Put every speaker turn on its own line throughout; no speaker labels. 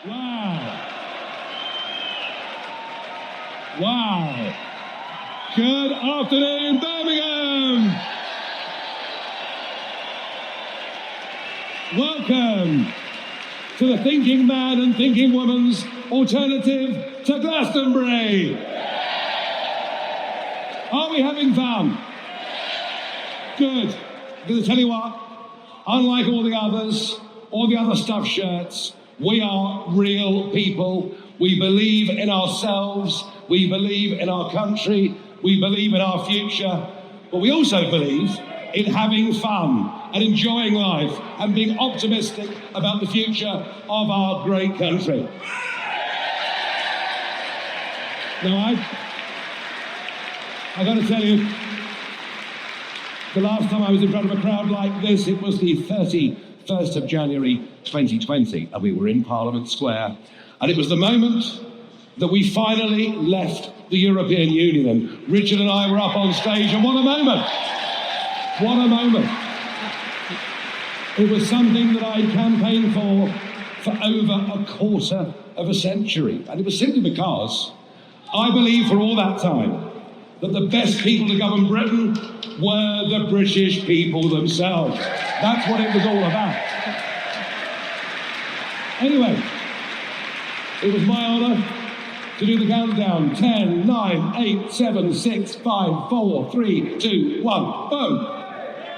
Wow. Wow. Good afternoon, Birmingham. Welcome to the thinking man and thinking woman's alternative to Glastonbury. Are we having fun? Good. Because I tell you what, unlike all the other stuffed shirts, we are real people. We believe in ourselves. We believe in our country. We believe in our future. But we also believe in having fun and enjoying life and being optimistic about the future of our great country. Now, I got to tell you, the last time I was in front of a crowd like this, it was the 31st of January 2020, and we were in Parliament Square, and it was the moment that we finally left the European Union, and Richard and I were up on stage, and what a moment! What a moment. It was something that I'd campaigned for over a quarter of a century, and it was simply because I believed for all that time that the best people to govern Britain were the British people themselves. That's what it was all about. Anyway, it was my honour to do the countdown. 10, 9, 8, 7, 6, 5, 4, 3, 2, 1, boom.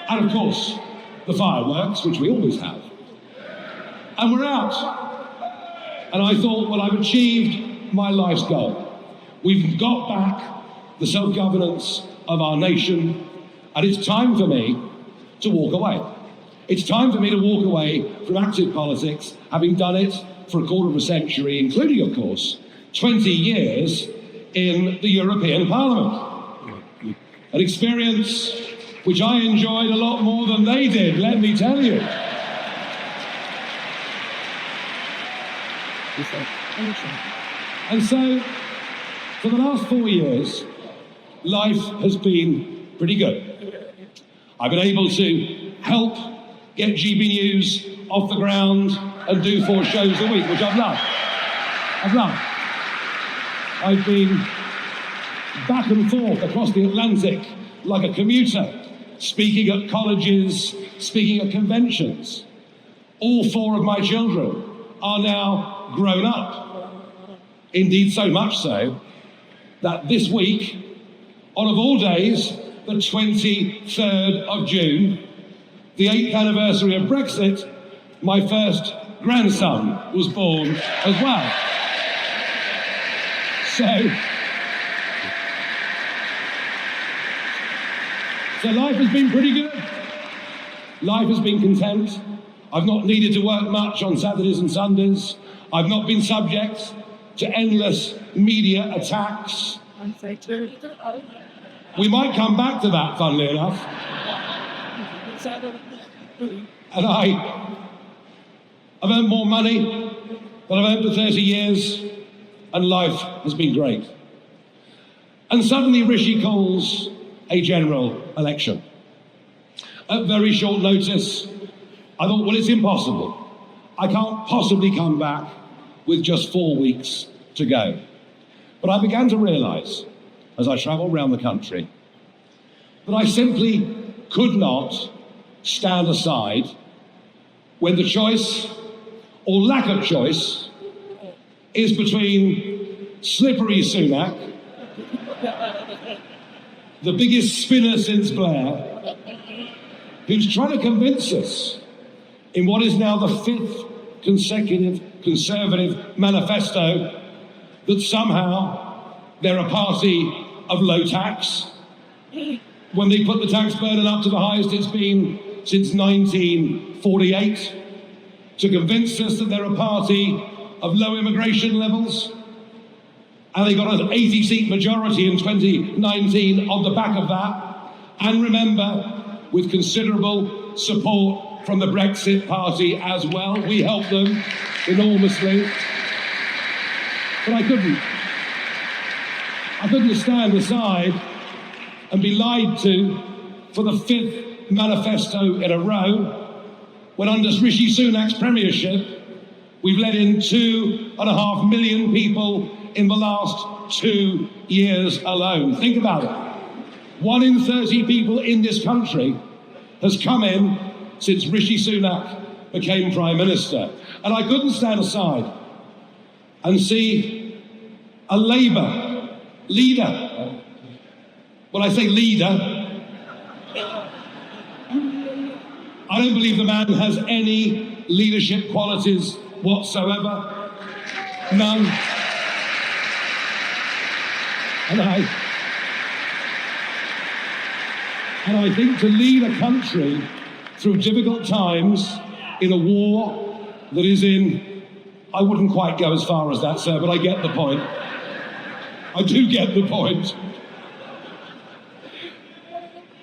And of course, the fireworks, which we always have. And we're out. And I thought, well, I've achieved my life's goal. We've got back the self-governance of our nation, and it's time for me to walk away. It's time for me to walk away from active politics, having done it for a quarter of a century, including, of course, 20 years in the European Parliament. An experience which I enjoyed a lot more than they did, let me tell you. And so, for the last 4 years, life has been pretty good. I've been able to help get GB News off the ground and do 4 shows a week, which I've loved. I've been back and forth across the Atlantic like a commuter, speaking at colleges, speaking at conventions. All 4 of my children are now grown up. Indeed, so much so that this week, on of all days, the 23rd of June, the 8th anniversary of Brexit, my first grandson was born as well. So life has been pretty good. Life has been content. I've not needed to work much on Saturdays and Sundays. I've not been subject to endless media attacks. We might come back to that, funnily enough. And I've earned more money than I've earned for 30 years, and life has been great. And suddenly Rishi calls a general election. At very short notice, I thought, well, it's impossible. I can't possibly come back with just 4 weeks to go. But I began to realise, as I travelled around the country, that I simply could not stand aside when the choice, or lack of choice, is between slippery Sunak, the biggest spinner since Blair, who's trying to convince us in what is now the 5th consecutive Conservative manifesto that somehow they're a party of low tax, when they put the tax burden up to the highest it's been since 1948, to convince us that they're a party of low immigration levels, and they got an 80-seat majority in 2019 on the back of that, and remember, with considerable support from the Brexit Party as well. We helped them enormously. But I couldn't stand aside and be lied to for the 5th manifesto in a row, when under Rishi Sunak's premiership, We've let in 2.5 million people in the last 2 years alone. Think about it. 1 in 30 people in this country has come in since Rishi Sunak became Prime Minister. And I couldn't stand aside and see a Labour leader. When I say leader, I don't believe the man has any leadership qualities whatsoever. None. And I think to lead a country through difficult times in a war that is in, I wouldn't quite go as far as that, sir, but I get the point. I do get the point.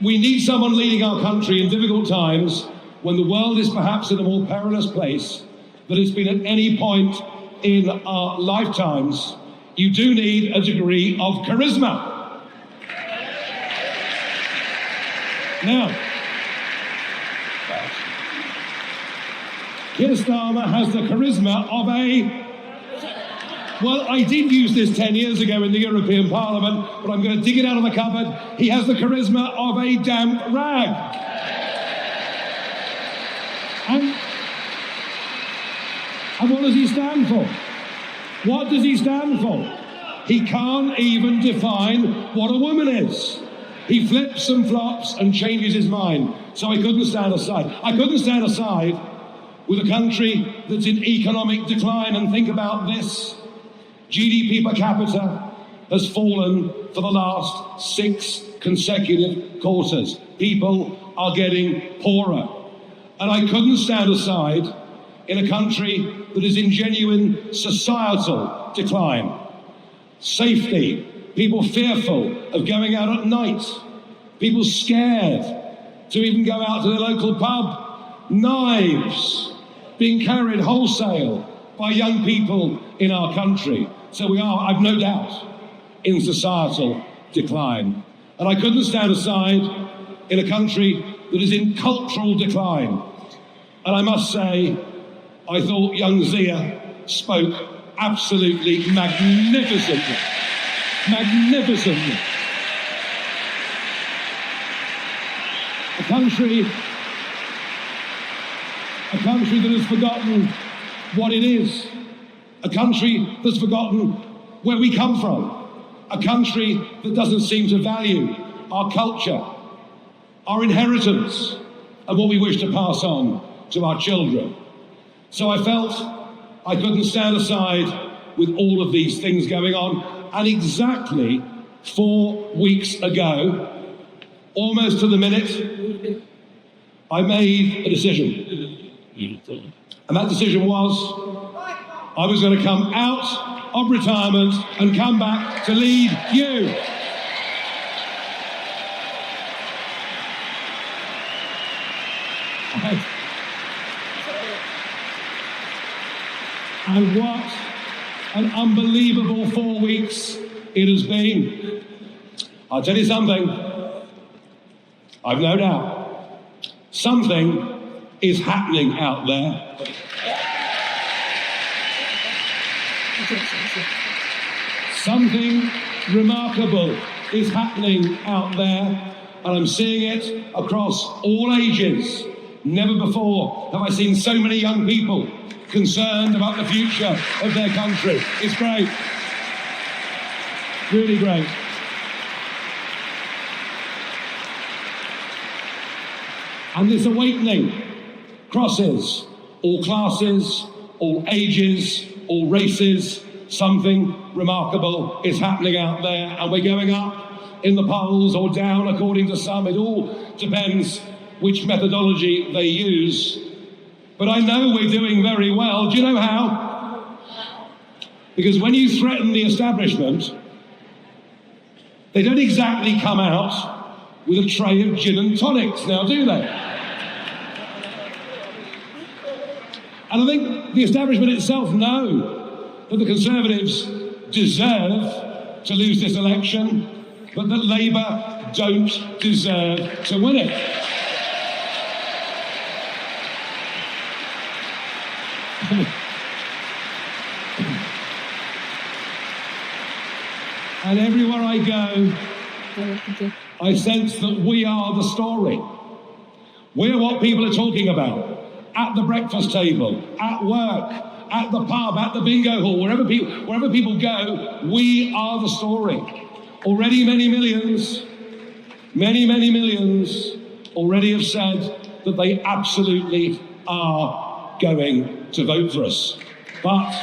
We need someone leading our country in difficult times when the world is perhaps in a more perilous place than it's been at any point in our lifetimes. You do need a degree of charisma. Now, Keir Starmer has the charisma of a... Well, I did use this 10 years ago in the European Parliament, but I'm going to dig it out of the cupboard. He has the charisma of a damp rag. And what does he stand for? What does he stand for? He can't even define what a woman is. He flips and flops and changes his mind. So I couldn't stand aside. I couldn't stand aside with a country that's in economic decline. And think about this. GDP per capita has fallen for the last 6 consecutive quarters. People are getting poorer. And I couldn't stand aside in a country that is in genuine societal decline. Safety, people fearful of going out at night, people scared to even go out to their local pub, knives being carried wholesale by young people in our country. So we are, I've no doubt, in societal decline. And I couldn't stand aside in a country that is in cultural decline. And I must say, I thought young Zia spoke absolutely magnificently. Magnificently. A country that has forgotten what it is. A country that's forgotten where we come from. A country that doesn't seem to value our culture, our inheritance, and what we wish to pass on to our children. So I felt I couldn't stand aside with all of these things going on. And exactly 4 weeks ago, almost to the minute, I made a decision. And that decision was I was going to come out of retirement and come back to lead you. And what an unbelievable 4 weeks it has been. I'll tell you something, I've no doubt, something is happening out there. Something remarkable is happening out there, and I'm seeing it across all ages. Never before have I seen so many young people concerned about the future of their country. It's great. Really great. And this awakening crosses all classes, all ages, all races. Something remarkable is happening out there, and we're going up in the polls or down according to some. It all depends which methodology they use. But I know we're doing very well. Do you know how? Because when you threaten the establishment, they don't exactly come out with a tray of gin and tonics now, do they? And I think the establishment itself know that the Conservatives deserve to lose this election, but that Labour don't deserve to win it. And everywhere I go, I sense that we are the story. We're what people are talking about. At the breakfast table, at work, at the pub, at the bingo hall, wherever people go, we are the story. Already many millions already have said that they absolutely are going to vote for us. But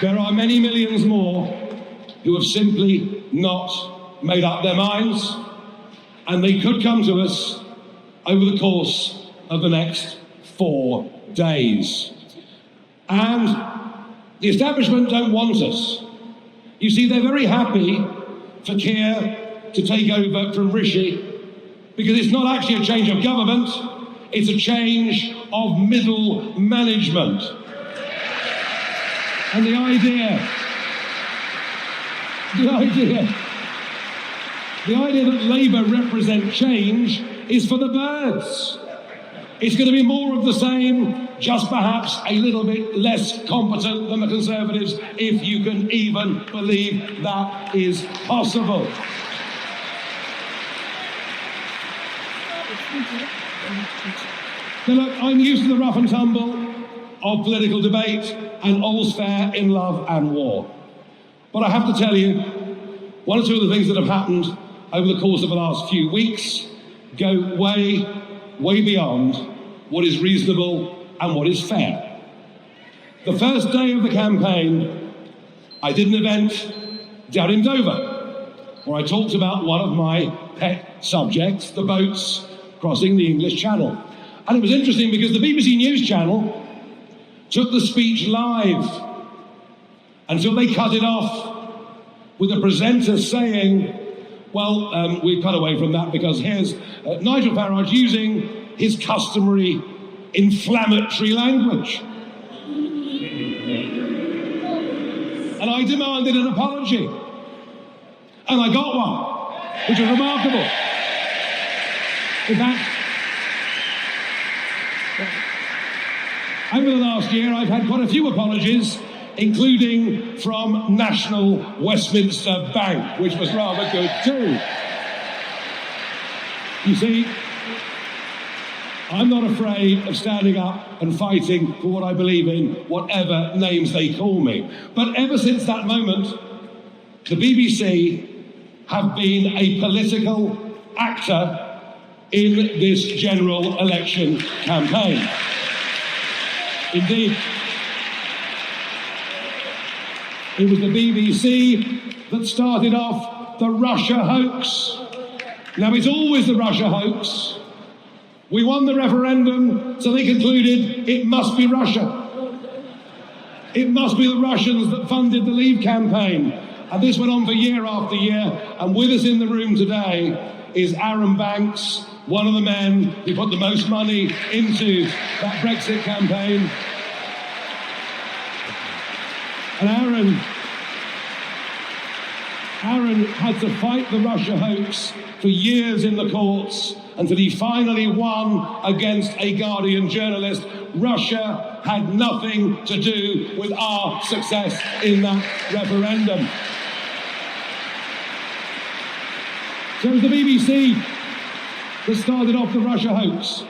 there are many millions more who have simply not made up their minds, and they could come to us over the course of the next 4 days. And the establishment don't want us. You see, they're very happy for Keir to take over from Rishi, because it's not actually a change of government, it's a change of middle management. And the idea that Labour represent change is for the birds. It's going to be more of the same, just perhaps a little bit less competent than the Conservatives, if you can even believe that is possible. Now look, I'm used to the rough and tumble of political debate, and all's fair in love and war. But I have to tell you, one or two of the things that have happened over the course of the last few weeks go way, way beyond what is reasonable and what is fair. The first day of the campaign, I did an event down in Dover, where I talked about one of my pet subjects, the boats crossing the English Channel. And it was interesting because the BBC News Channel took the speech live until they cut it off with the presenter saying, well, we cut away from that because here's Nigel Farage using his customary inflammatory language. And I demanded an apology. And I got one, which was remarkable. In fact, over the last year, I've had quite a few apologies, including from National Westminster Bank, which was rather good too. You see, I'm not afraid of standing up and fighting for what I believe in, whatever names they call me. But ever since that moment, the BBC have been a political actor in this general election campaign. Indeed, it was the BBC that started off the Russia hoax. Now, it's always the Russia hoax. We won the referendum, so they concluded it must be Russia. It must be the Russians that funded the Leave campaign. And this went on for year after year. And with us in the room today is Aaron Banks, one of the men who put the most money into that Brexit campaign. And Aaron had to fight the Russia hoax for years in the courts until he finally won against a Guardian journalist. Russia had nothing to do with our success in that referendum. So it was the BBC that started off the Russia hoax.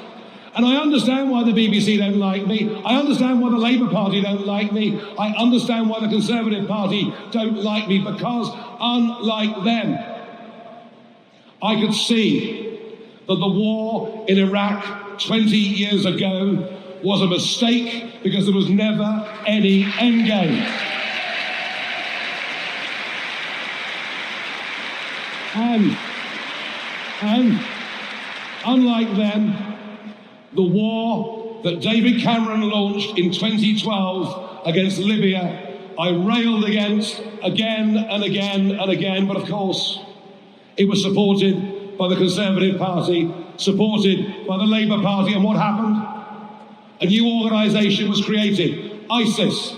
And I understand why the BBC don't like me. I understand why the Labour Party don't like me. I understand why the Conservative Party don't like me, because unlike them, I could see that the war in Iraq 20 years ago was a mistake because there was never any endgame. And unlike them, the war that David Cameron launched in 2012 against Libya, I railed against again and again and again, but of course, it was supported by the Conservative Party, supported by the Labour Party, and what happened? A new organisation was created, ISIS.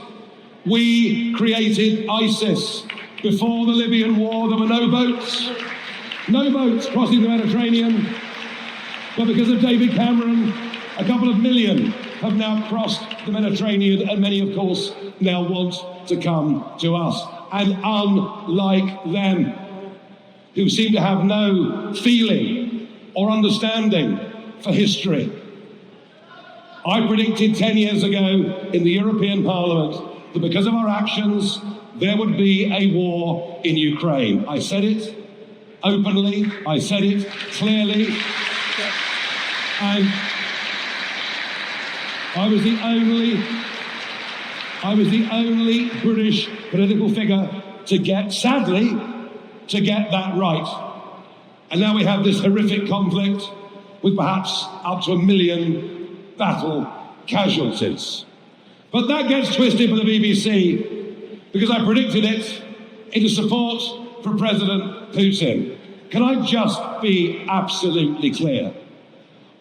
We created ISIS. Before the Libyan war, there were no boats crossing the Mediterranean. But because of David Cameron, a couple of million have now crossed the Mediterranean, and many, of course, now want to come to us. And unlike them, who seem to have no feeling or understanding for history, I predicted 10 years ago in the European Parliament that because of our actions, there would be a war in Ukraine. I said it openly, I said it clearly, and I was the only British political figure to get, sadly, to get that right. And now we have this horrific conflict with perhaps up to 1 million battle casualties. But that gets twisted by the BBC because I predicted it into support for President Putin. Can I just be absolutely clear?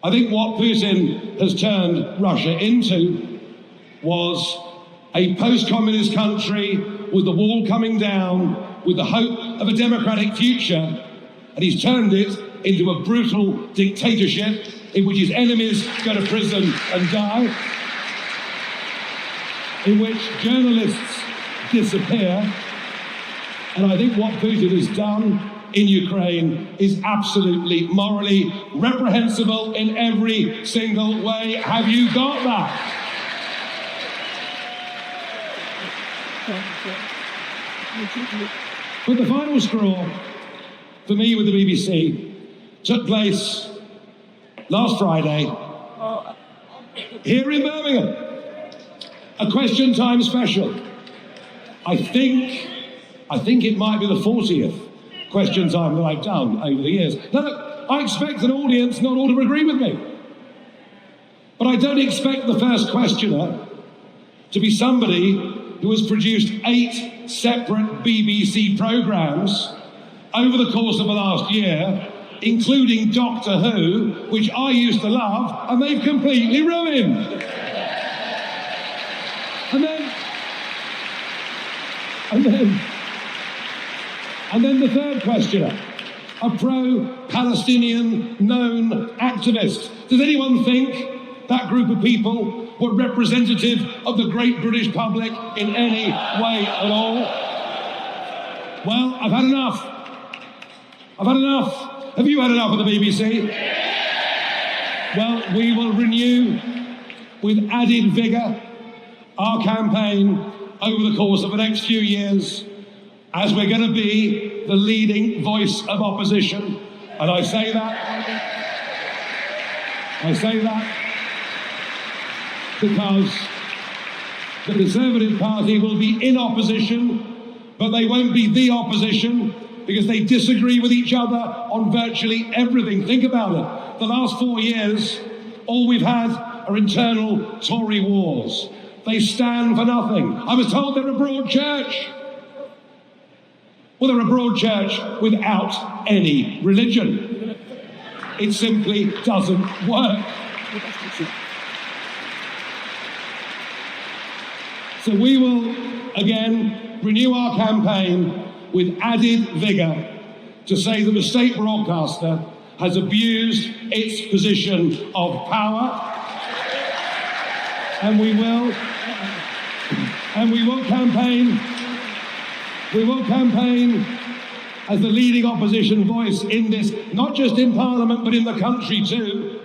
I think what Putin has turned Russia into was a post-communist country with the wall coming down, with the hope of a democratic future, and he's turned it into a brutal dictatorship in which his enemies go to prison and die, in which journalists disappear. And I think what Putin has done in Ukraine is absolutely morally reprehensible in every single way. Have you got that? But the final straw for me with the BBC took place last Friday here in Birmingham. A question time special. I think it might be the 40th question time that I've done over the years. Now, look, I expect an audience not all to agree with me. But I don't expect the first questioner to be somebody who has produced 8 separate BBC programmes over the course of the last year, including Doctor Who, which I used to love, and they've completely ruined. And then the third questioner, a pro-Palestinian known activist. Does anyone think that group of people were representative of the great British public in any way at all? Well, I've had enough. I've had enough. Have you had enough of the BBC? Well, we will renew with added vigour our campaign over the course of the next few years, as we're going to be the leading voice of opposition. And I say that because the Conservative Party will be in opposition, but they won't be the opposition because they disagree with each other on virtually everything. Think about it. The last 4 years, all we've had are internal Tory wars. They stand for nothing. I was told they're a broad church. Well, they're a broad church without any religion. It simply doesn't work. So we will, again, renew our campaign with added vigour to say that the state broadcaster has abused its position of power, and we will campaign as the leading opposition voice in this, not just in Parliament, but in the country too.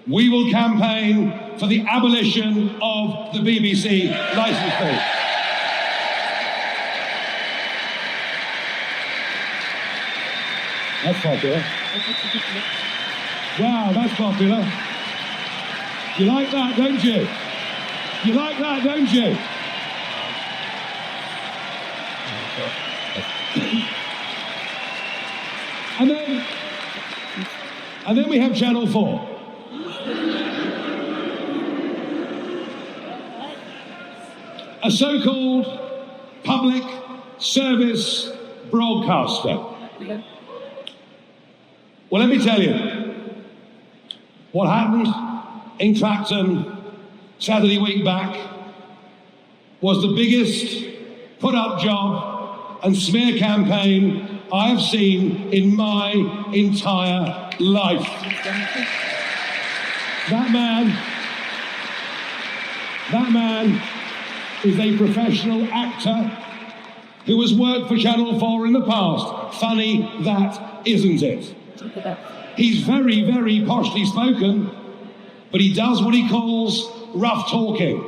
We will campaign for the abolition of the BBC licence fee. That's popular. Wow, that's popular. You like that, don't you? You like that, don't you? And then we have Channel 4. A so-called public service broadcaster. Well, let me tell you, what happened in Clacton Saturday week back was the biggest put-up job and smear campaign I have seen in my entire life. That That man is a professional actor who has worked for Channel 4 in the past. Funny that, isn't it? He's very, very poshly spoken, but he does what he calls rough talking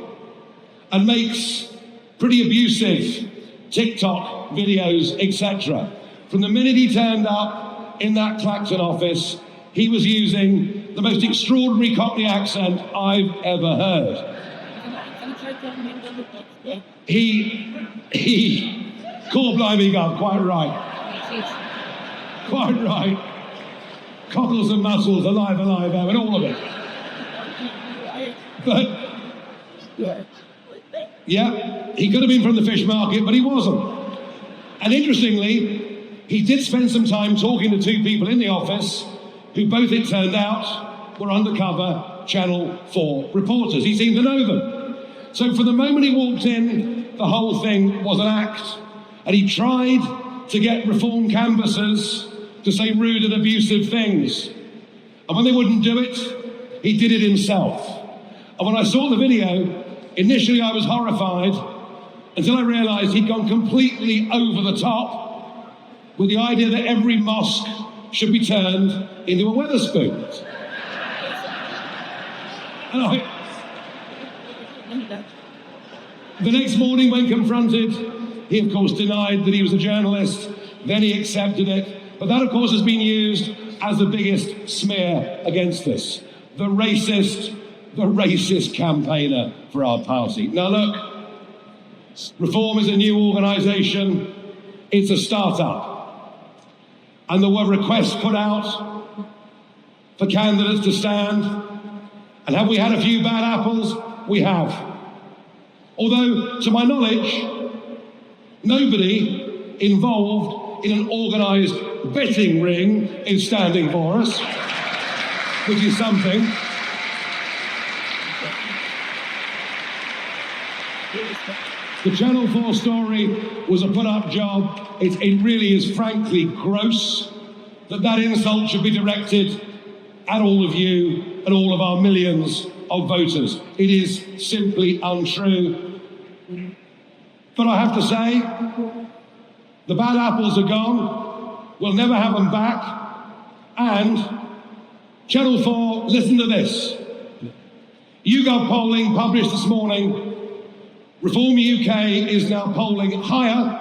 and makes pretty abusive TikTok videos, etc. From the minute he turned up in that Clacton office, he was using the most extraordinary Cockney accent I've ever heard. He core blimey gum, quite right. Quite right. Cockles and muscles, alive, and all of it. But, yeah, he could have been from the fish market, but he wasn't. And interestingly, he did spend some time talking to two people in the office who both, it turned out, were undercover Channel 4 reporters. He seemed to know them. So from the moment he walked in, the whole thing was an act. And he tried to get reform canvassers to say rude and abusive things. And when they wouldn't do it, he did it himself. And when I saw the video, initially I was horrified until I realised he'd gone completely over the top with the idea that every mosque should be turned into a Wetherspoon. And the next morning when confronted, he of course denied that he was a journalist, then he accepted it. But that, of course, has been used as the biggest smear against us. The racist campaigner for our party. Now look, Reform is a new organisation. It's a start-up. And there were requests put out for candidates to stand. And have we had a few bad apples? We have. Although, to my knowledge, nobody involved in an organised betting ring is standing for us, which is something. The Channel 4 story was a put-up job. It really is frankly gross that insult should be directed at all of you and all of our millions of voters. It is simply untrue. But I have to say, the bad apples are gone. We'll never have them back. And Channel 4, listen to this. YouGov polling published this morning. Reform UK is now polling higher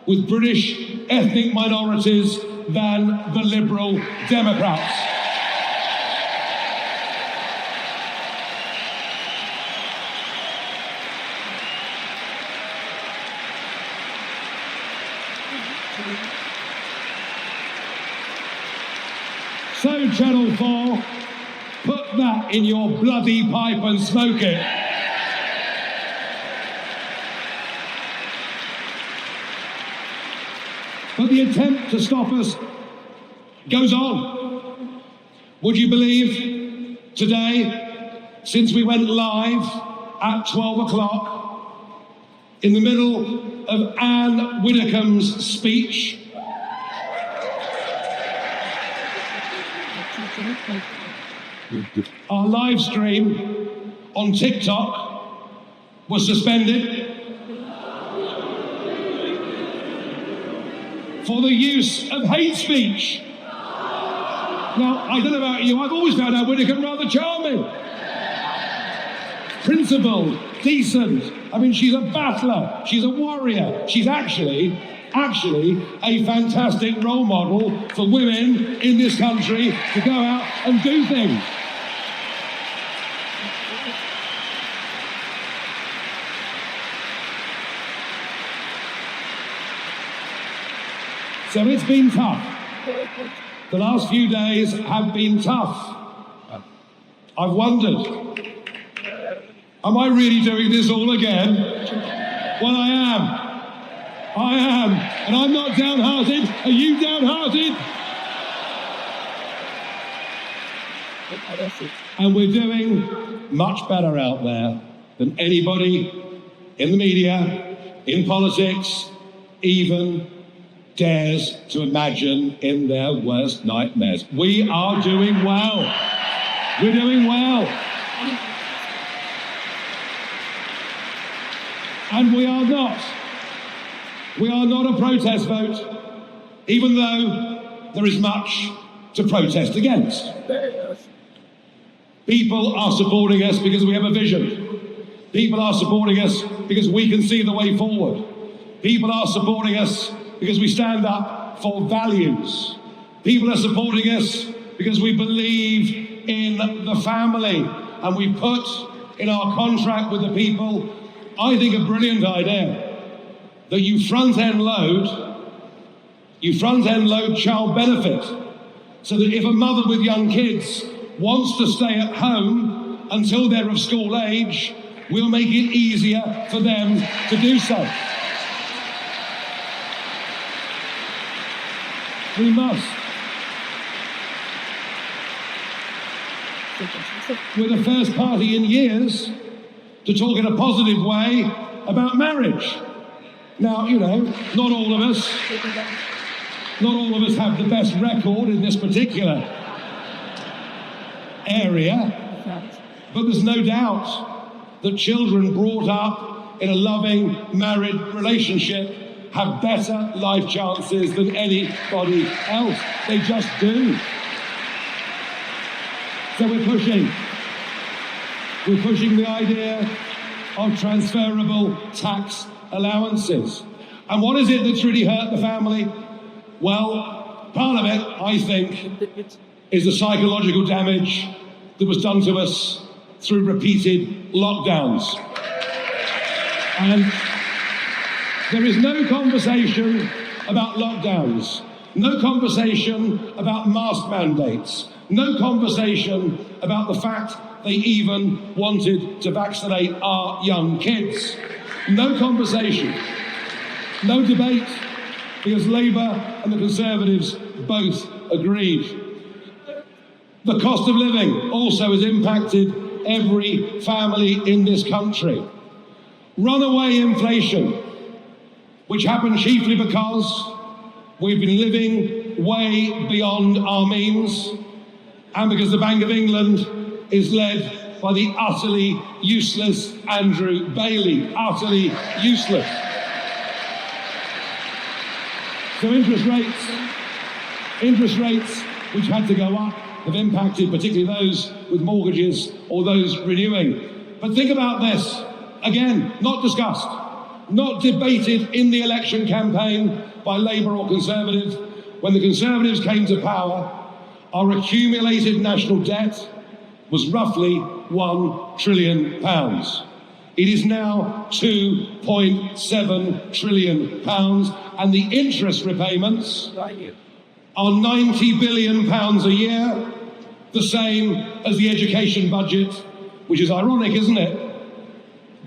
with British ethnic minorities than the Liberal Democrats. So, Channel 4, put that in your bloody pipe and smoke it. But the attempt to stop us goes on. Would you believe today, since we went live at 12 o'clock, in the middle of Anne Widdecombe's speech, our live stream on TikTok was suspended for the use of hate speech. Now, I don't know about you, I've always found Anne Widdecombe rather charming. Principled, decent. I mean, she's a battler, she's a warrior. She's actually a fantastic role model for women in this country to go out and do things. So it's been tough. The last few days have been tough. I've wondered, am I really doing this all again? Well, I am. And I'm not downhearted. Are you downhearted? And we're doing much better out there than anybody in the media, in politics, even dares to imagine in their worst nightmares. We are doing well. We're doing well. And we are not a protest vote, even though there is much to protest against. People are supporting us because we have a vision. People are supporting us because we can see the way forward. People are supporting us because we stand up for values. People are supporting us because we believe in the family, and we put in our contract with the people, I think, a brilliant idea that you front-end load child benefit, so that if a mother with young kids wants to stay at home until they're of school age, we'll make it easier for them to do so. We must. We're the first party in years to talk in a positive way about marriage. Now, you know, not all of us have the best record in this particular area, but there's no doubt that children brought up in a loving married relationship have better life chances than anybody else. They just do. So we're pushing the idea of transferable tax allowances. And what is it that's really hurt the family? Well, part of it, I think, is the psychological damage that was done to us through repeated lockdowns. And there is no conversation about lockdowns, no conversation about mask mandates, no conversation about the fact they even wanted to vaccinate our young kids. No conversation, no debate, because Labour and the Conservatives both agreed. The cost of living also has impacted every family in this country. Runaway inflation, which happened chiefly because we've been living way beyond our means, and because the Bank of England is led by the utterly useless Andrew Bailey. Utterly useless. So interest rates which had to go up have impacted particularly those with mortgages or those renewing. But think about this, again, not discussed, not debated in the election campaign by Labour or Conservative. When the Conservatives came to power, our accumulated national debt was roughly £1 trillion. It is now £2.7 trillion, and the interest repayments are £90 billion a year, the same as the education budget, which is ironic, isn't it?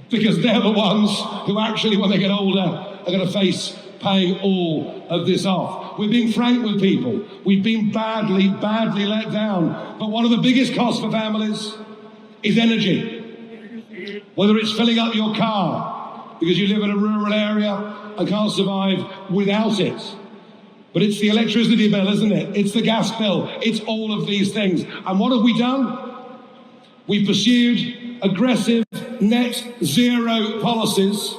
Because they're the ones who actually, when they get older, are going to face paying all of this off. We're being frank with people. We've been badly let down. But one of the biggest costs for families is energy. Whether it's filling up your car because you live in a rural area and can't survive without it. But it's the electricity bill, isn't it? It's the gas bill. It's all of these things. And what have we done? We've pursued aggressive net zero policies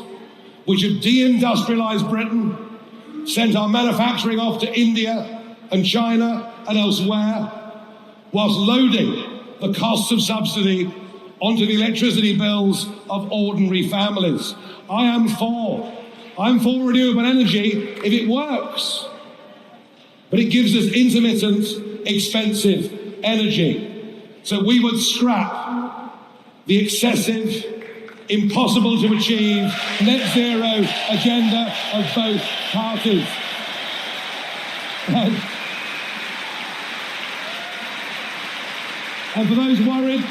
which have deindustrialized Britain, sent our manufacturing off to India and China and elsewhere, whilst loading the costs of subsidy onto the electricity bills of ordinary families. I'm for renewable energy if it works, but it gives us intermittent, expensive energy. So we would scrap the excessive, impossible to achieve net zero agenda of both parties. And for those worried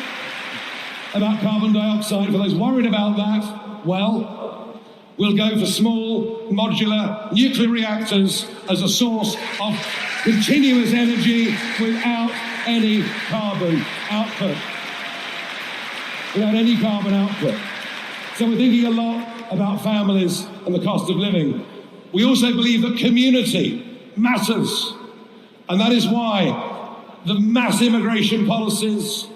about carbon dioxide, for those worried about that, well, we'll go for small, modular nuclear reactors as a source of continuous energy without any carbon output. So we're thinking a lot about families and the cost of living. We also believe that community matters. And that is why the mass immigration policies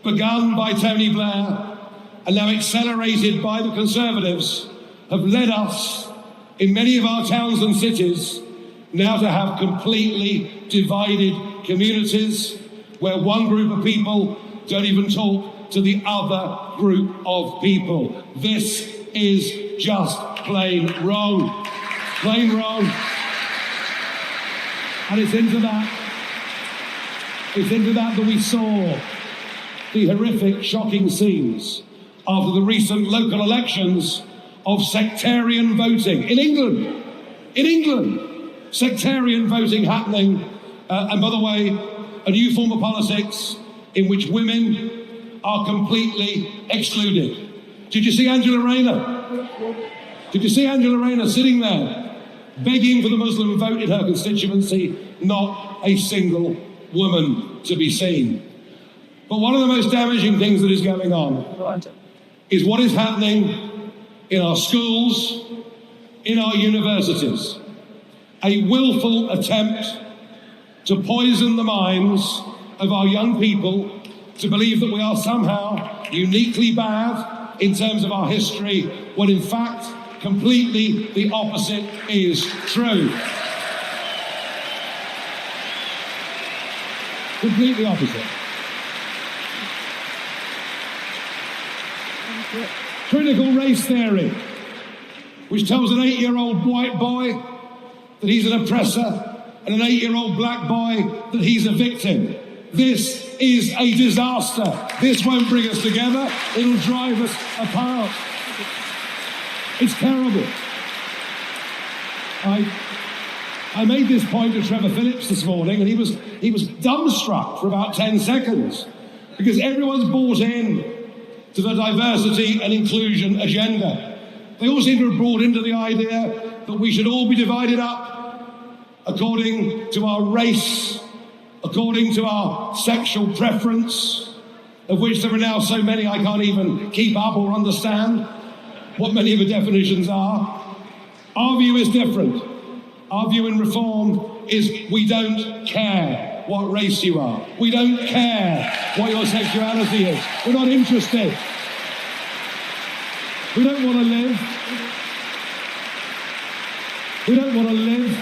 begun by Tony Blair and now accelerated by the Conservatives have led us in many of our towns and cities now to have completely divided communities where one group of people don't even talk to the other group of people. This is just plain wrong. Plain wrong. And it's into that that we saw the horrific, shocking scenes after the recent local elections of sectarian voting in England. In England, sectarian voting happening, and by the way, a new form of politics in which women are completely excluded. Did you see Angela Rayner? Did you see Angela Rayner sitting there begging for the Muslim vote in her constituency? Not a single woman to be seen. But one of the most damaging things that is going on is what is happening in our schools, in our universities. A willful attempt to poison the minds of our young people to believe that we are somehow uniquely bad in terms of our history, when in fact, completely the opposite is true. Completely opposite. Critical race theory, which tells an 8-year-old white boy that he's an oppressor and an 8-year-old black boy that he's a victim. This is a disaster. This won't bring us together. It'll drive us apart. It's terrible. I made this point to Trevor Phillips this morning, and he was dumbstruck for about 10 seconds because everyone's bought in to the diversity and inclusion agenda. They all seem to have brought into the idea that we should all be divided up according to our race, according to our sexual preference, of which there are now so many I can't even keep up or understand what many of the definitions are. Our view is different. Our view in Reform is we don't care what race you are. We don't care what your sexuality is. We're not interested. We don't want to live. We don't want to live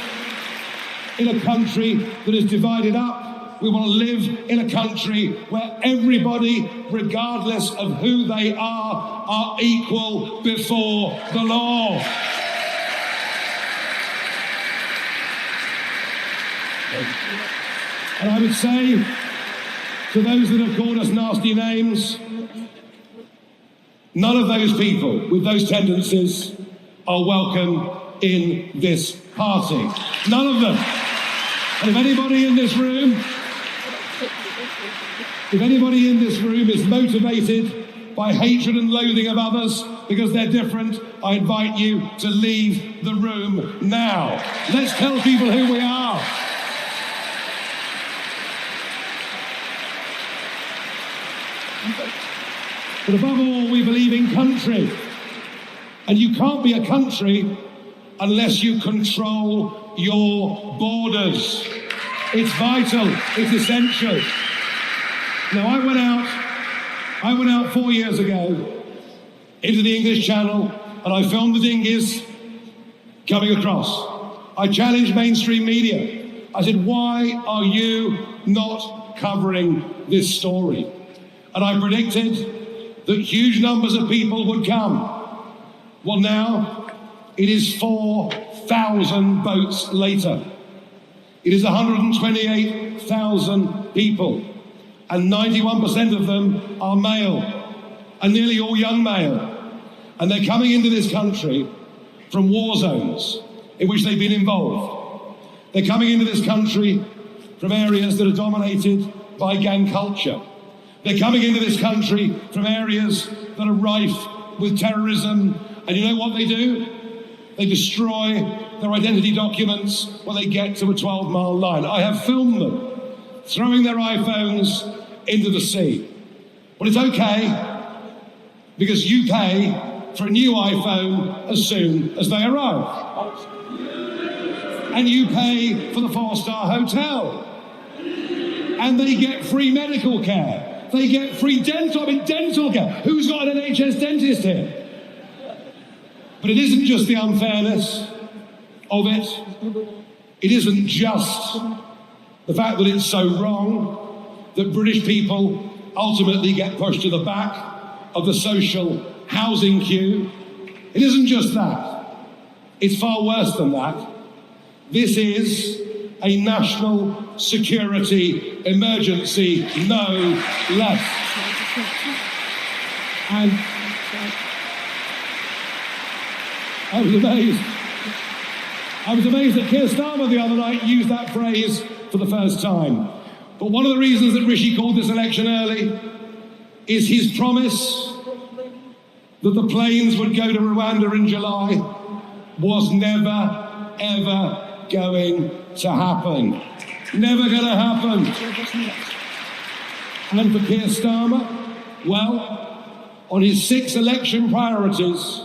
in a country that is divided up. We want to live in a country where everybody, regardless of who they are equal before the law. And I would say to those that have called us nasty names, none of those people with those tendencies are welcome in this party. None of them. And if anybody in this room is motivated by hatred and loathing of others because they're different, I invite you to leave the room now. Let's tell people who we are. But above all, we believe in country. And you can't be a country unless you control your borders. It's vital, it's essential. Now, I went out 4 years ago into the English Channel and I filmed the dinghies coming across. I challenged mainstream media. I said, why are you not covering this story? And I predicted that huge numbers of people would come. Well, now it is 4,000 boats later. It is 128,000 people, and 91% of them are male, and nearly all young male. And they're coming into this country from war zones in which they've been involved. They're coming into this country from areas that are dominated by gang culture. They're coming into this country from areas that are rife with terrorism. And you know what they do? They destroy their identity documents when they get to a 12-mile line. I have filmed them throwing their iPhones into the sea. But it's okay, because you pay for a new iPhone as soon as they arrive. And you pay for the 4-star hotel. And they get free medical care. They get free dental care. Who's got an NHS dentist here? But it isn't just the unfairness of it. It isn't just the fact that it's so wrong that British people ultimately get pushed to the back of the social housing queue. It isn't just that. It's far worse than that. This is a national security emergency, no less. And I was amazed that Keir Starmer the other night used that phrase for the first time. But one of the reasons that Rishi called this election early is his promise that the planes would go to Rwanda in July was never, ever going to happen. Never going to happen. And for Keir Starmer, well, on his 6 election priorities,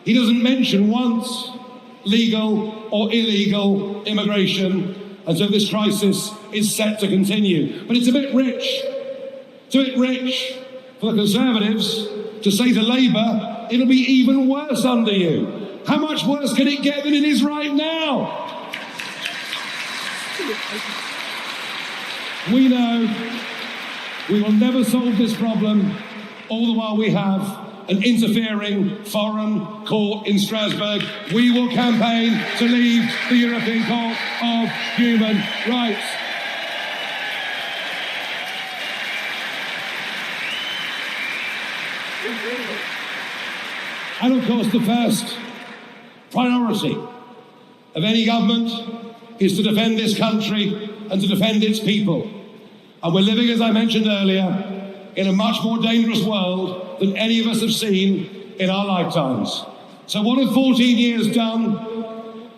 he doesn't mention once legal or illegal immigration, and so this crisis is set to continue. But it's a bit rich. It's a bit rich for the Conservatives to say to Labour, it'll be even worse under you. How much worse can it get than it is right now? We know we will never solve this problem all the while we have an interfering foreign court in Strasbourg. We will campaign to leave the European Court of Human Rights. And of course, the first priority of any government is to defend this country and to defend its people. And we're living, as I mentioned earlier, in a much more dangerous world than any of us have seen in our lifetimes. So what have 14 years done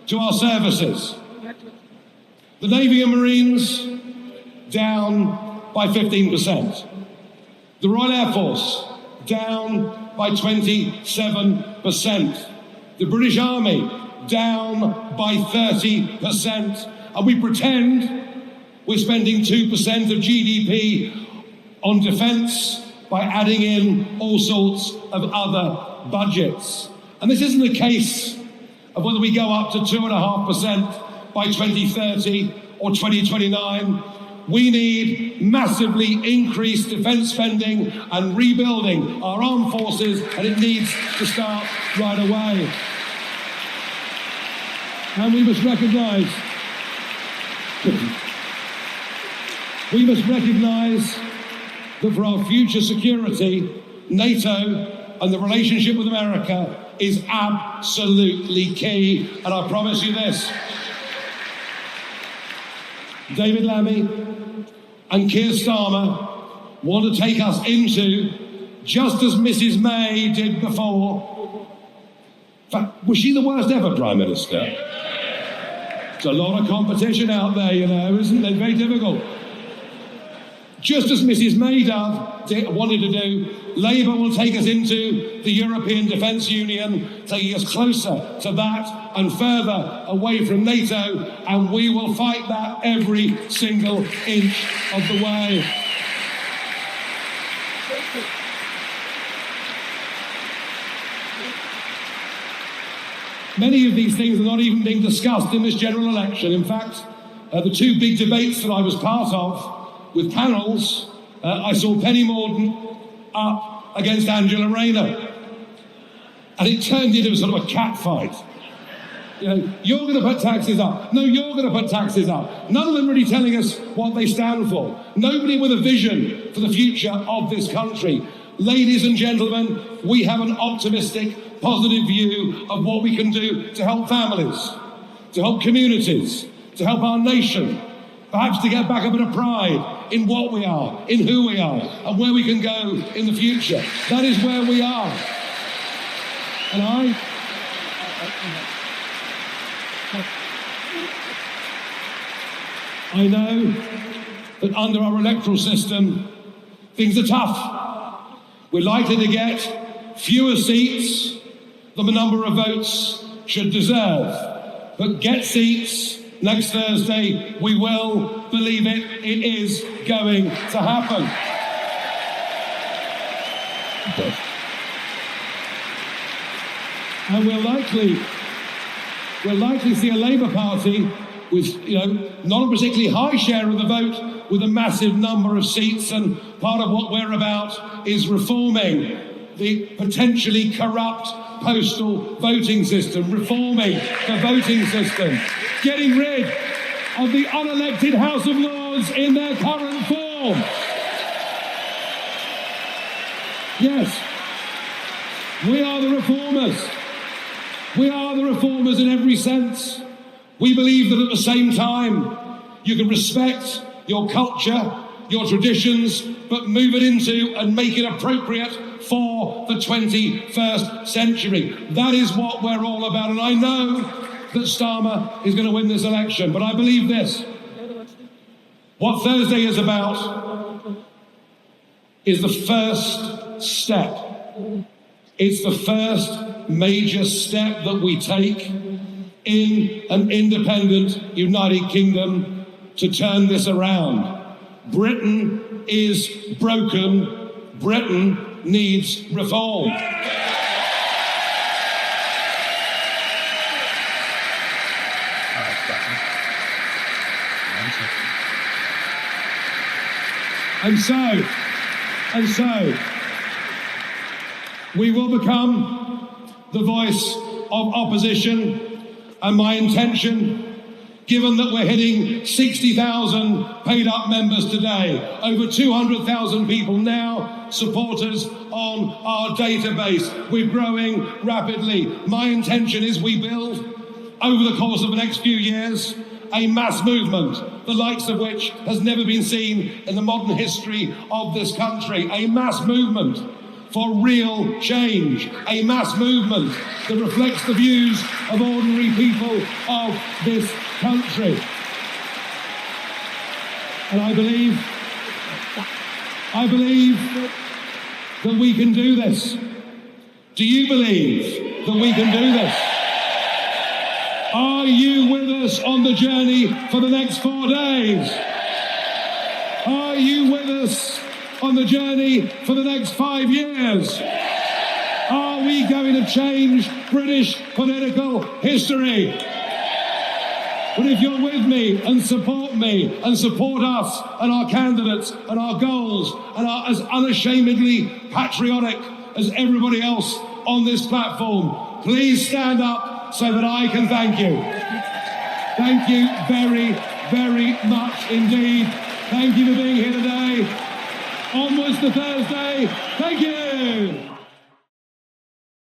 to our services? The Navy and Marines, down by 15%. The Royal Air Force, down by 27%. The British Army, down by 30%. And we pretend we're spending 2% of GDP on defence by adding in all sorts of other budgets. And this isn't a case of whether we go up to 2.5% by 2030 or 2029. We need massively increased defence spending and rebuilding our armed forces, and it needs to start right away. And we must recognise that for our future security, NATO and the relationship with America is absolutely key. And I promise you this, David Lammy and Keir Starmer want to take us into, just as Mrs May did before. In fact, was she the worst ever Prime Minister? There's a lot of competition out there, you know, isn't it? Very difficult. Just as Mrs May wanted to do, Labour will take us into the European Defence Union, taking us closer to that and further away from NATO, and we will fight that every single inch of the way. Many of these things are not even being discussed in this general election. In fact, the 2 big debates that I was part of with panels, I saw Penny Mordaunt up against Angela Rayner. And it turned into sort of a cat fight. You know, you're going to put taxes up. No, you're going to put taxes up. None of them really telling us what they stand for. Nobody with a vision for the future of this country. Ladies and gentlemen, we have an optimistic, positive view of what we can do to help families, to help communities, to help our nation, perhaps to get back a bit of pride in what we are, in who we are, and where we can go in the future. That is where we are. And I know that under our electoral system, things are tough. We're likely to get fewer seats than the number of votes should deserve. But get seats next Thursday, we will, believe it, it is going to happen. And we'll likely see a Labour Party with, not a particularly high share of the vote, with a massive number of seats. And part of what we're about is reforming the potentially corrupt postal voting system, reforming the voting system, getting rid of the unelected House of Lords in their current form. Yes, we are the reformers. We are the reformers in every sense. We believe that at the same time, you can respect your culture, your traditions, but move it into and make it appropriate for the 21st century. That is what we're all about. And I know that Starmer is going to win this election, but I believe this. What Thursday is about is the first step. It's the first major step that we take in an independent United Kingdom to turn this around. Britain is broken. Britain needs reform. And so, we will become the voice of opposition, and my intention, given that we're hitting 60,000 paid-up members today, over 200,000 people now, supporters on our database, we're growing rapidly. My intention is we build, over the course of the next few years, a mass movement, the likes of which has never been seen in the modern history of this country. A mass movement for real change. A mass movement that reflects the views of ordinary people of this country. And I believe that we can do this. Do you believe that we can do this? Are you with us on the journey for the next 4 days? Are you with us on the journey for the next 5 years? Are we going to change British political history? But if you're with me and support us and our candidates and our goals and are as unashamedly patriotic as everybody else on this platform, please stand up so that I can thank you. Thank you very, very much indeed. Thank you for being here today. Onwards to Thursday. Thank you.